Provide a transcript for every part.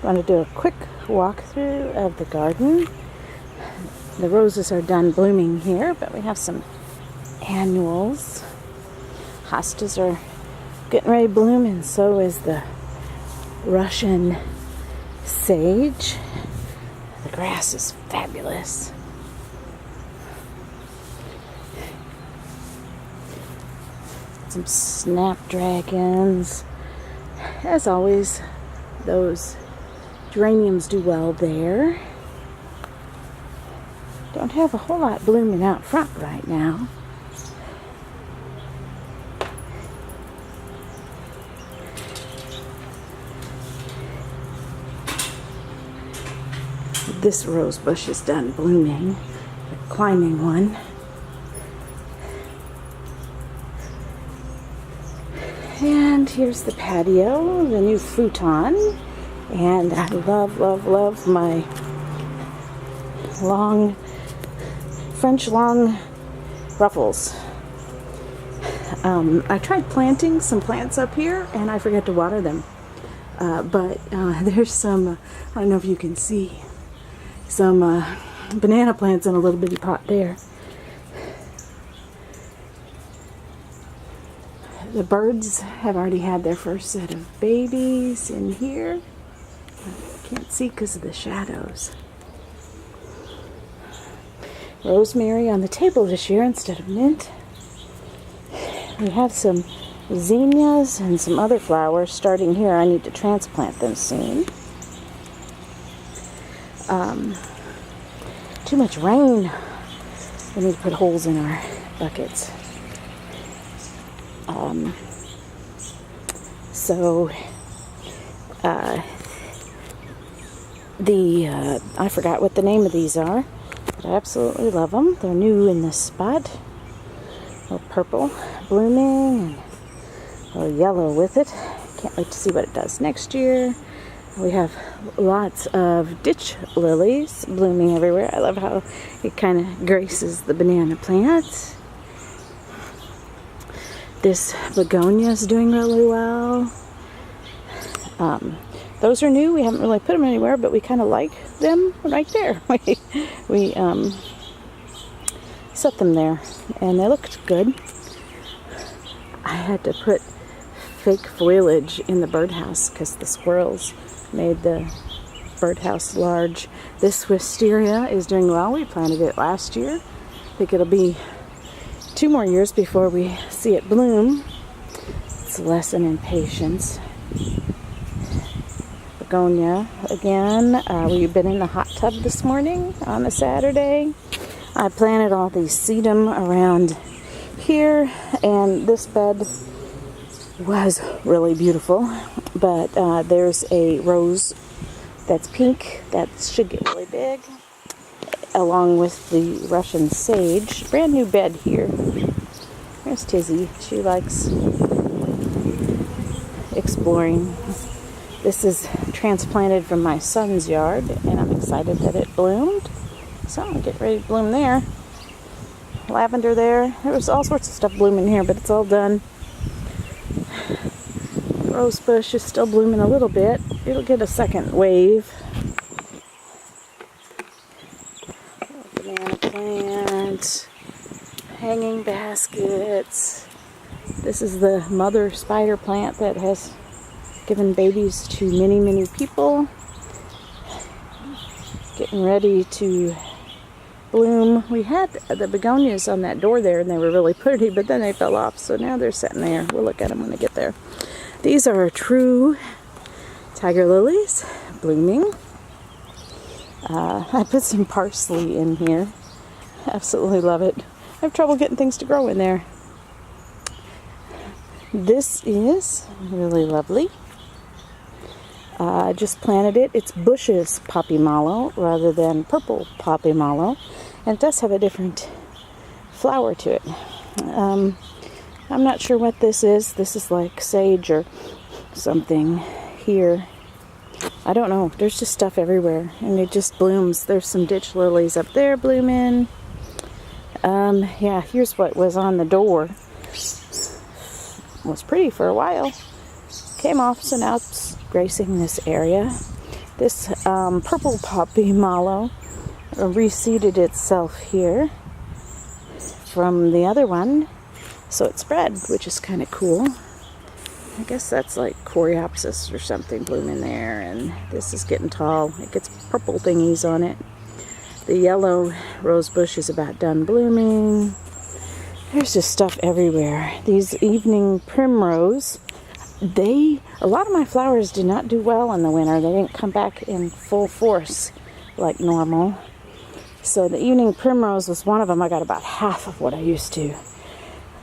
want to do a quick walkthrough of the garden. The roses are done blooming here, but we have some annuals. Hostas are getting ready to bloom, and so is the Russian sage. The grass is fabulous. Some snapdragons. As always, those geraniums do well there. Don't have a whole lot blooming out front right now. This rose bush is done blooming, the climbing one. And here's the patio, the new futon. And I love, love, love my French long ruffles. I tried planting some plants up here and I forgot to water them. But there's some, I don't know if you can see, some banana plants in a little bitty pot there. The birds have already had their first set of babies in here. I can't see because of the shadows. Rosemary on the table this year instead of mint. We have some zinnias and some other flowers starting here. I need to transplant them soon. Too much rain. We need to put holes in our buckets. I forgot what the name of these are, but I absolutely love them. They're new in this spot. A little purple blooming and a little yellow with it. Can't wait to see what it does next year. We have lots of ditch lilies blooming everywhere. I love how it kind of graces the banana plants. This begonia is doing really well. Those are new. We haven't really put them anywhere, but we kind of like them right there. we set them there, and they looked good. I had to put fake foliage in the birdhouse because the squirrels made the birdhouse large. This wisteria is doing well. We planted it last year. I think it'll be 2 more years before we see it bloom. It's a lesson in patience. Begonia again. We've been in the hot tub this morning on a Saturday. I planted all these sedum around here, and this bed was really beautiful. But there's a rose that's pink that should get really big, along with the Russian sage. Brand new bed here. There's Tizzy. She likes exploring. This is transplanted from my son's yard, and I'm excited that it bloomed. So I'll get ready to bloom there. Lavender there. There was all sorts of stuff blooming here, but it's all done. Rose bush is still blooming a little bit. It'll get a second wave. Banana plant, hanging baskets. This is the mother spider plant that has given babies to many, many people. Getting ready to bloom. We had the begonias on that door there, and they were really pretty, but then they fell off, so now they're sitting there. We'll look at them when they get there. These are true tiger lilies blooming. I put some parsley in here. Absolutely love it. I have trouble getting things to grow in there. This is really lovely. I just planted it. It's Bush's poppy mallow rather than purple poppy mallow. And it does have a different flower to it. I'm not sure what this is. This is like sage or something here. I don't know. There's just stuff everywhere, and it just blooms. There's some ditch lilies up there blooming. Yeah, here's what was on the door. It was pretty for a while. Came off, so now it's gracing this area. This purple poppy mallow reseeded itself here from the other one, so it spread, which is kind of cool. I guess that's like coreopsis or something blooming there, and this is getting tall. It gets purple thingies on it. The yellow rose bush is about done blooming. There's just stuff everywhere. These evening primrose, a lot of my flowers did not do well in the winter. They didn't come back in full force like normal. So the evening primrose was one of them. I got about half of what I used to.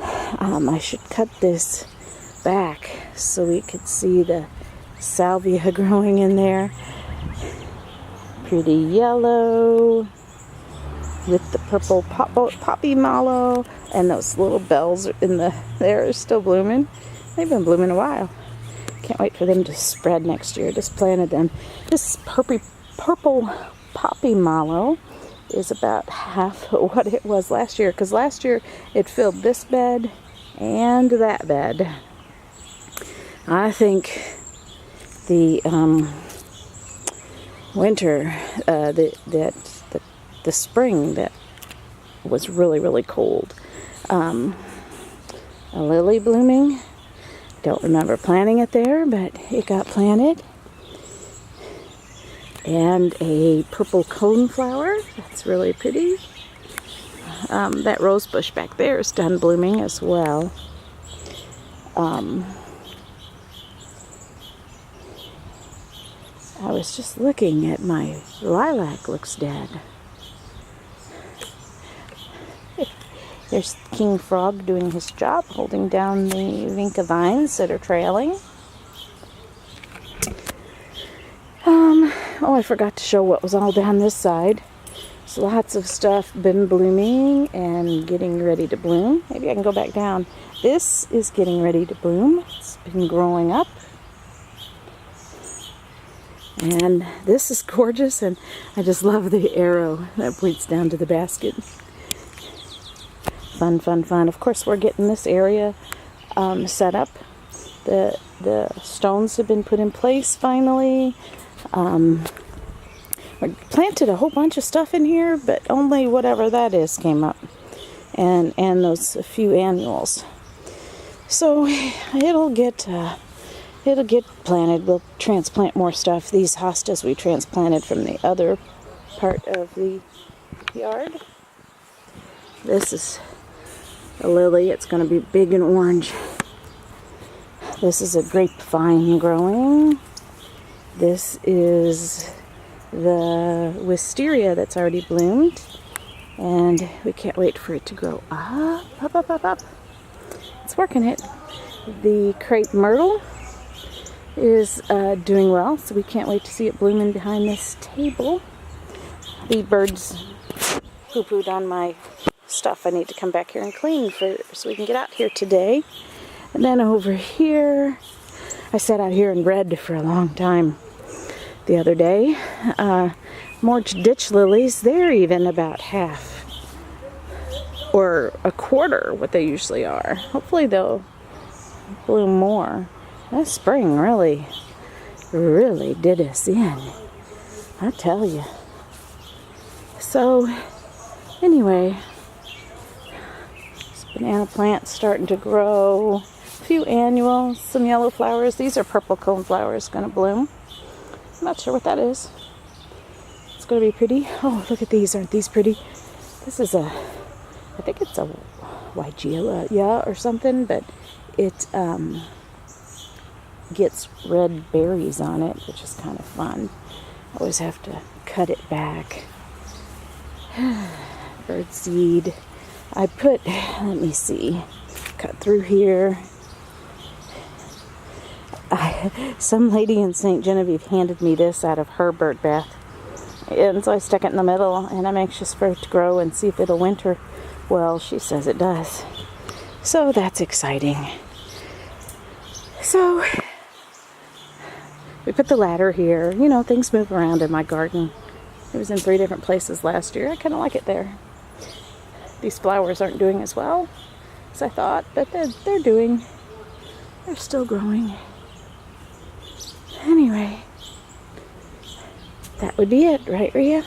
I should cut this back so we could see the salvia growing in there. Pretty yellow with the purple poppy mallow, and those little bells in there are still blooming. They've been blooming a while. Can't wait for them to spread next year. Just planted them. This purple poppy mallow is about half of what it was last year, because last year it filled this bed and that bed. I think the winter, the spring that was really, really cold. A lily blooming. Don't remember planting it there, but it got planted. And a purple coneflower. That's really pretty. That rose bush back there is done blooming as well. I was just looking at my lilac, looks dead. There's King Frog doing his job, holding down the vinca vines that are trailing. Oh, I forgot to show what was all down this side. So lots of stuff been blooming and getting ready to bloom. Maybe I can go back down. This is getting ready to bloom. It's been growing up. And this is gorgeous, and I just love the arrow that points down to the basket. Fun, fun, fun. Of course, we're getting this area set up. The stones have been put in place finally. We planted a whole bunch of stuff in here, but only whatever that is came up, and those a few annuals. So it'll get planted. We'll transplant more stuff. These hostas we transplanted from the other part of the yard. This is a lily. It's going to be big and orange. This is a grapevine growing. This is the wisteria that's already bloomed, and we can't wait for it to grow up. It's working it. The crepe myrtle is doing well, so we can't wait to see it blooming behind this table. The birds poo-pooed on my stuff. I need to come back here and clean so we can get out here today. And then over here, I sat out here and read for a long time the other day. More ditch lilies. They're even about half or a quarter what they usually are. Hopefully they'll bloom more. That spring really did us in, I tell you. So anyway, this banana plant's starting to grow. A few annuals, some yellow flowers. These are purple cone flowers going to bloom. I'm not sure what that is. It's going to be pretty. Oh, look at these. Aren't these pretty? This is I think it's a Weigelia or something, but it gets red berries on it, which is kind of fun. Always have to cut it back. Birdseed. I put, let me see, cut through here. Some lady in St. Genevieve handed me this out of her bird bath, and so I stuck it in the middle, and I'm anxious for it to grow and see if it'll winter. Well, she says it does, so that's exciting. So we put the ladder here. You know, things move around in my garden. It was in 3 different places last year. I kind of like it there. These flowers aren't doing as well as I thought, but they're still growing. Anyway, that would be it, right, Rhea?